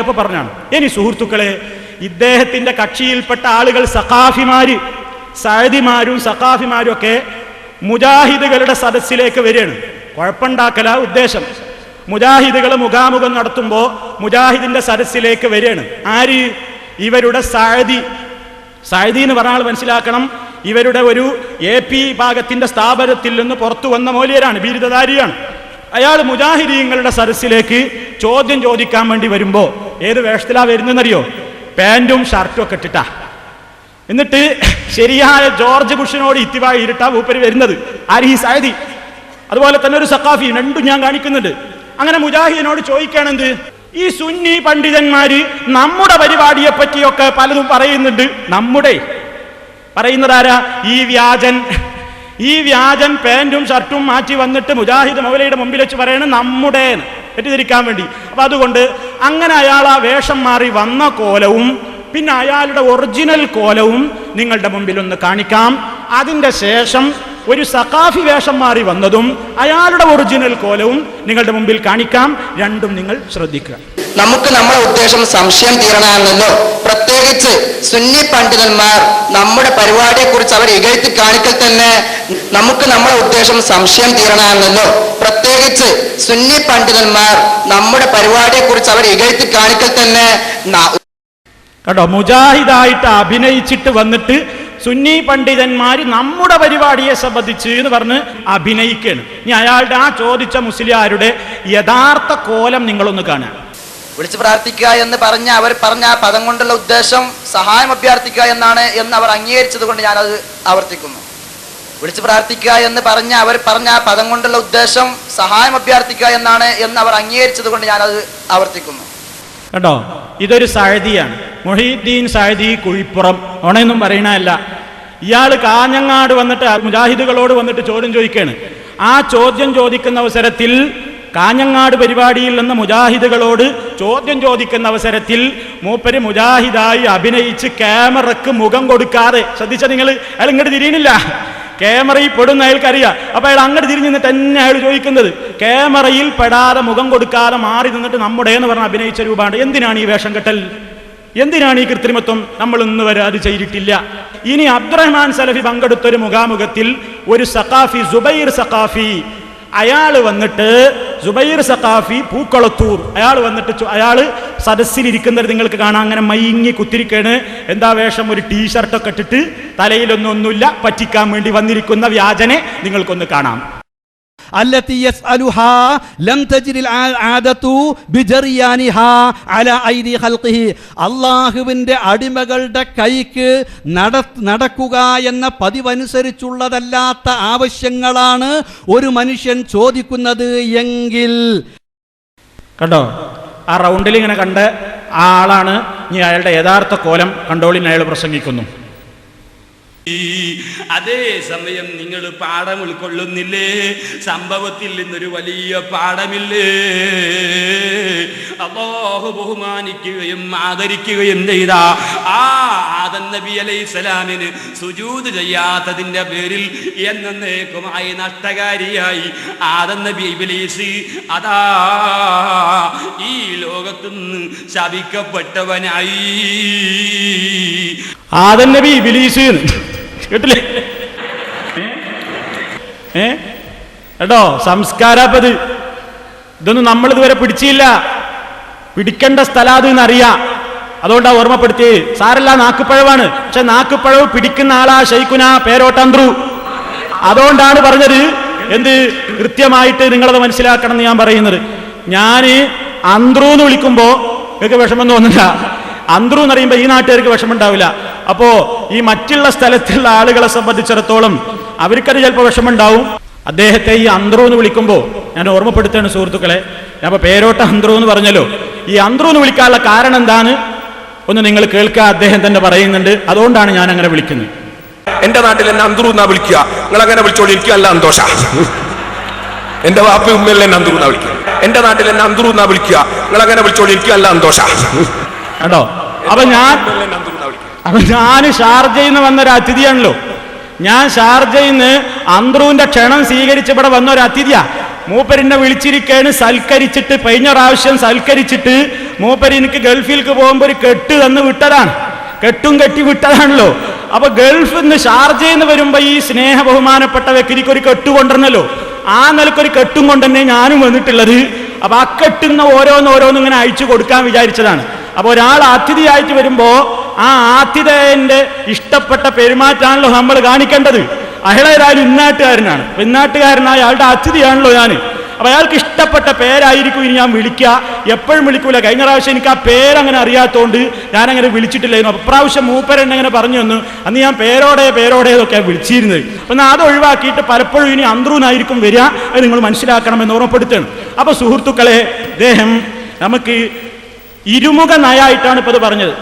അപ്പൊ പറഞ്ഞാണ്. ഇനി സുഹൃത്തുക്കളെ, ഇദ്ദേഹത്തിന്റെ കക്ഷിയിൽപ്പെട്ട ആളുകൾ സഖാഫിമാര്, സഅദിമാരും സഖാഫിമാരും ഒക്കെ മുജാഹിദുകളുടെ സദസ്സിലേക്ക് വരികയാണ്. കുഴപ്പമുണ്ടാക്കല ഉദ്ദേശം. മുജാഹിദുകൾ മുഖാമുഖം നടത്തുമ്പോൾ മുജാഹിദിന്റെ സദസ്സിലേക്ക് വരികയാണ്. ആര്? ഇവരുടെ സഅദി എന്ന് പറഞ്ഞാൽ മനസ്സിലാക്കണം, ഇവരുടെ ഒരു AP ഭാഗത്തിന്റെ സ്ഥാപനത്തിൽ നിന്ന് പുറത്തു വന്ന മൗലിയരാണ്, ബിരുദധാരിയാണ്. അയാൾ മുജാഹിദീങ്ങളുടെ സദസ്സിലേക്ക് ചോദ്യം ചോദിക്കാൻ വേണ്ടി വരുമ്പോ ഏത് വേഷത്തിലാ വരുന്നറിയോ? പാന്റും ഷർട്ടും ഒക്കെ ഇട്ടിട്ടാ. എന്നിട്ട് ശരിയായ ജോർജ് ബുഷിനോട് ഇത്തിവായി ഇരുട്ടാ മൂപ്പര് വരുന്നത്. ആര്? ഈ സഅദി. അതുപോലെ തന്നെ ഒരു സഖാഫി. രണ്ടും ഞാൻ കാണിക്കുന്നുണ്ട്. അങ്ങനെ മുജാഹിദിനോട് ചോദിക്കുകയാണെന്ത്, ഈ സുന്നി പണ്ഡിതന്മാര് നമ്മുടെ പരിപാടിയെ പറ്റിയൊക്കെ പലതും പറയുന്നുണ്ട്. നമ്മുടെ പറയുന്നതാരാ? ഈ വ്യാജൻ പാന്റും ഷർട്ടും മാറ്റി വന്നിട്ട് മുജാഹിദ് മൗലയുടെ മുമ്പിൽ വെച്ച് പറയണം നമ്മുടെ തെറ്റിദ്ധരിക്കാൻ വേണ്ടി. അപ്പൊ അതുകൊണ്ട് അങ്ങനെ അയാൾ ആ വേഷം മാറി വന്ന കോലവും പിന്നെ അയാളുടെ ഒറിജിനൽ കോലവും നിങ്ങളുടെ മുമ്പിൽ ഒന്ന് കാണിക്കാം. അതിന്റെ ശേഷം ഒരു സഖാഫി വേഷം മാറി വന്നതും അയാളുടെ ഒറിജിനൽ കോലവും നിങ്ങളുടെ മുമ്പിൽ കാണിക്കാം. രണ്ടും നിങ്ങൾ ശ്രദ്ധിക്കുക. നമുക്ക് നമ്മുടെ ഉദ്ദേശം സംശയം തീരണമല്ലോ. പ്രത്യേകിച്ച് സുന്നി പണ്ഡിതന്മാർ നമ്മുടെ പരിപാടിയെ കുറിച്ച് അവർ ഇകഴ്ത്തി കാണിക്കൽ തന്നെ നമുക്ക് നമ്മുടെ ഉദ്ദേശം സംശയം തീരണമല്ലോ. പ്രത്യേകിച്ച് സുന്നി പണ്ഡിതന്മാർ നമ്മുടെ പരിപാടിയെ കുറിച്ച് അവർ ഇകഴ്ത്തി കാണിക്കൽ തന്നെ കേട്ടോ. മുജാഹിദായിട്ട് അഭിനയിച്ചിട്ട് വന്നിട്ട് സുന്നി പണ്ഡിതന്മാര് നമ്മുടെ പരിപാടിയെ സംബന്ധിച്ച് എന്ന് പറഞ്ഞ് അഭിനയിക്കുകയാണ്. ഇനി അയാളുടെ ആ ചോദിച്ച മുസ്ലിയാരുടെ യഥാർത്ഥ കോലം നിങ്ങളൊന്ന് കാണുക. വിളിച്ചു പ്രാർത്ഥിക്കുക എന്ന് അവർ പറഞ്ഞ ആ പദം കൊണ്ടുള്ള ഉദ്ദേശം സഹായം അഭ്യർത്ഥിക്കുക എന്നാണ് എന്ന് അവർ അംഗീകരിച്ചത് കൊണ്ട് ഞാനത് ആവർത്തിക്കുന്നു. വിളിച്ചു പ്രാർത്ഥിക്കുക എന്ന് അവർ പറഞ്ഞ ആ പദം കൊണ്ടുള്ള ഉദ്ദേശം സഹായം അഭ്യർത്ഥിക്കുക എന്നാണ് എന്ന് അവർ അംഗീകരിച്ചത് കൊണ്ട് ഞാനത് ആവർത്തിക്കുന്നു. കേട്ടോ, ഇതൊരു സഅദിയാണ്, മുഹീദ്ദീൻ സഅദി കുഴിപ്പുറം. ഓണെന്നും പറയണല്ല. ഇയാൾ കാഞ്ഞങ്ങാട് വന്നിട്ട് മുജാഹിദുകളോട് വന്നിട്ട് ചോദ്യം ചോദിക്കുകയാണ്. ആ ചോദ്യം ചോദിക്കുന്ന അവസരത്തിൽ കാഞ്ഞങ്ങാട് പരിപാടിയിൽ നിന്ന് മുജാഹിദുകളോട് ചോദ്യം ചോദിക്കുന്ന അവസരത്തിൽ മൂപ്പര് മുജാഹിദായി അഭിനയിച്ച് ക്യാമറക്ക് മുഖം കൊടുക്കാതെ, ശ്രദ്ധിച്ച നിങ്ങൾ, അയാൾ ഇങ്ങോട്ട് തിരിയണില്ല. ക്യാമറയിൽ പെടുന്ന അയാൾക്കറിയാം. അപ്പൊ അയാൾ അങ്ങോട്ട് തിരിഞ്ഞ് നിന്നിട്ട് തന്നെ അയാൾ ചോദിക്കുന്നത്. ക്യാമറയിൽ പെടാതെ മുഖം കൊടുക്കാതെ മാറി നിന്നിട്ട് നമ്മുടെ എന്ന് പറഞ്ഞ് അഭിനയിച്ച രൂപമാണ്. എന്തിനാണ് ഈ വേഷം കെട്ടൽ? എന്തിനാണ് ഈ കൃത്രിമത്വം? നമ്മൾ ഇന്ന് വരെ അത് ചെയ്തിട്ടില്ല. ഇനി അബ്ദുറഹ്മാൻ സലഫി പങ്കെടുത്തൊരു മുഖാമുഖത്തിൽ ഒരു സഖാഫി, സുബൈർ സഖാഫി, സുബൈർ സഖാഫി പൂക്കളത്തൂർ, അയാൾ വന്നിട്ട് അയാൾ സദസ്സിലിരിക്കുന്നത് നിങ്ങൾക്ക് കാണാം. അങ്ങനെ മയങ്ങി കുത്തിരിക്കാണ്. എന്താ വേഷം? ഒരു ടീഷർട്ടൊക്കെ ഇട്ടിട്ട് തലയിലൊന്നൊന്നുമില്ല, പറ്റിക്കാൻ വേണ്ടി വന്നിരിക്കുന്ന വ്യാജനെ നിങ്ങൾക്കൊന്ന് കാണാം. التي يسألها لم تجر العادة بجريانها على أيدي خلقه. അള്ളാഹുവിൻ്റെ അടിമകളുടെ കൈക്ക് നടക്കുക എന്ന പതിവനുസരിച്ചുള്ളതല്ലാത്ത ആവശ്യങ്ങളാണ് ഒരു മനുഷ്യൻ ചോദിക്കുന്നത് എങ്കിൽ. കണ്ടോ, ആ റൗണ്ടിൽ ഇങ്ങനെ കണ്ട ആ ആളാണ്. ഇനി അയാളുടെ യഥാർത്ഥ കോലം കണ്ടോളിന് അയാൾ പ്രസംഗിക്കുന്നു. അതേ സമയം നിങ്ങൾ പാഠം ഉൾക്കൊള്ളുന്നില്ലേ? സംഭവത്തിൽ നിന്നൊരു വലിയ പാഠമില്ലേ? അല്ലാഹു ബഹുമാനിക്കുകയും ആദരിക്കുകയും ചെയ്ത ആ ആദം നബി അലൈഹിസ്സലാമിന് സുജൂദ് ചെയ്യാത്തതിന്റെ പേരിൽ എന്നേക്കുമായി നഷ്ടകാരിയായി ആദം നബി ഇബ്ലീസ് അതാ ഈ ലോകത്തുനിന്ന് ശപിക്കപ്പെട്ടവനായി. ആദം നബി ഇബ്ലീസ് കേട്ടില്ലേ? കേട്ടോ, സംസ്കാരപ്പത് ഇതൊന്നും നമ്മൾ ഇതുവരെ പിടിച്ചില്ല. പിടിക്കേണ്ട സ്ഥലം എന്നറിയാം. അതുകൊണ്ടാ ഓർമ്മപ്പെടുത്തി. സാരല്ല, നാക്കുപ്പഴവാണ്. പക്ഷെ നാക്കുപ്പഴവ് പിടിക്കുന്ന ആളാ ശൈഖുന പേരോട്ടന്ത്രു. അതുകൊണ്ടാണ് പറഞ്ഞത്. എന്ത് കൃത്യമായിട്ട് നിങ്ങളത് മനസ്സിലാക്കണം എന്ന് ഞാൻ പറയുന്നത്. ഞാൻ അന്ത്രു എന്ന് വിളിക്കുമ്പോ നിങ്ങൾക്ക് വിഷമം തോന്നില്ല. അന്ത്രു എന്ന് പറയുമ്പോൾ ഈ നാട്ടുകാർക്ക് വിഷമമുണ്ടാവില്ല. അപ്പോ ഈ മറ്റുള്ള സ്ഥലത്തുള്ള ആളുകളെ സംബന്ധിച്ചിടത്തോളം അവർക്കത് ചിലപ്പോൾ വിഷമമുണ്ടാവും. അദ്ദേഹത്തെ ഈ അന്ത്രു എന്ന് വിളിക്കുമ്പോൾ ഞാൻ ഓർമ്മപ്പെടുത്തുകയാണ് സുഹൃത്തുക്കളെ. ഞാൻ ഇപ്പോൾ പേരോട്ട അന്ത്രു എന്ന് പറഞ്ഞല്ലോ. ഈ അന്ത്രു എന്ന് വിളിക്കാനുള്ള കാരണം എന്താണ് ഒന്ന് നിങ്ങൾ കേൾക്കുക. അദ്ദേഹം തന്നെ പറയുന്നുണ്ട്. അതുകൊണ്ടാണ് ഞാൻ അങ്ങനെ വിളിക്കുന്നത്. എന്റെ നാട്ടിൽ എന്നെ അന്ത്രു എന്നാ വിളിക്കുക. നിങ്ങൾ അങ്ങനെ വിളിച്ചോളൂ, എനിക്ക് നല്ല സന്തോഷ. എന്റെ വാപ്പ ഉമ്മയിൽ എന്നെ അന്ത്രു എന്നാ വിളിക്കുക. എന്റെ നാട്ടിൽ എന്നെ അന്ത്രു എന്നാ വിളിക്കുക. നിങ്ങൾ അങ്ങനെ വിളിച്ചോളൂ, എനിക്ക് നല്ല സന്തോഷ. കേട്ടോ, അപ്പൊ ഞാൻ ഷാർജയിൽ നിന്ന് വന്നൊരു അതിഥിയാണല്ലോ. ഞാൻ ഷാർജയിൽ നിന്ന് അന്ത്രുവിന്റെ ക്ഷണം സ്വീകരിച്ച് ഇവിടെ വന്നൊരു അതിഥിയാ. മൂപ്പരിനെ വിളിച്ചിരിക്കേണ്, സൽക്കരിച്ചിട്ട്, കഴിഞ്ഞ പ്രാവശ്യം സൽക്കരിച്ചിട്ട് മൂപ്പര് എനിക്ക് ഗൾഫിലേക്ക് പോകുമ്പോൾ ഒരു കെട്ട് തന്ന് വിട്ടതാണ്, കെട്ടും കെട്ടി വിട്ടതാണല്ലോ. അപ്പൊ ഗൾഫിൽ നിന്ന് ഷാർജയിൽ നിന്ന് വരുമ്പോ ഈ സ്നേഹ ബഹുമാനപ്പെട്ട വ്യക്തിക്ക് ഒരു കെട്ട് കൊണ്ടുവരണല്ലോ. ആ നിലക്കൊരു കെട്ടും കൊണ്ട് തന്നെ ഞാനും വന്നിട്ടുള്ളത്. അപ്പൊ ആ കെട്ടുന്ന ഓരോന്നോരോന്നും ഇങ്ങനെ അയച്ചു കൊടുക്കാൻ വിചാരിച്ചതാണ്. അപ്പൊ ഒരാൾ അതിഥിയായിട്ട് വരുമ്പോ ആ ആതിഥേയന്റെ ഇഷ്ടപ്പെട്ട പെരുമാറ്റാണല്ലോ നമ്മൾ കാണിക്കേണ്ടത്. അയാളേതായാലും ഇന്നാട്ടുകാരനാണ്, ഇന്നാട്ടുകാരനായ അയാളുടെ അതിഥിയാണല്ലോ ഞാൻ. അപ്പൊ അയാൾക്ക് ഇഷ്ടപ്പെട്ട പേരായിരിക്കും ഇനി ഞാൻ വിളിക്കുക. എപ്പോഴും വിളിക്കൂല. കഴിഞ്ഞ പ്രാവശ്യം എനിക്ക് ആ പേരങ്ങനെ അറിയാത്തതുകൊണ്ട് ഞാനങ്ങനെ വിളിച്ചിട്ടില്ലായിരുന്നു. അപ്രാവശ്യം മൂപ്പരെന്നെ അങ്ങനെ പറഞ്ഞു തന്നു. അന്ന് ഞാൻ പേരോടെയൊക്കെയാണ് വിളിച്ചിരുന്നത്. അപ്പം അത് ഒഴിവാക്കിയിട്ട് പലപ്പോഴും ഇനി അന്ത്രൂനായിരിക്കും വരിക, അത് നിങ്ങൾ മനസ്സിലാക്കണമെന്ന് ഓർമ്മപ്പെടുത്തണം. അപ്പൊ സുഹൃത്തുക്കളെ, അദ്ദേഹം നമുക്ക് ഇരുമുഖ നയായിട്ടാണ് ഇപ്പൊ ഇത് പറഞ്ഞത്.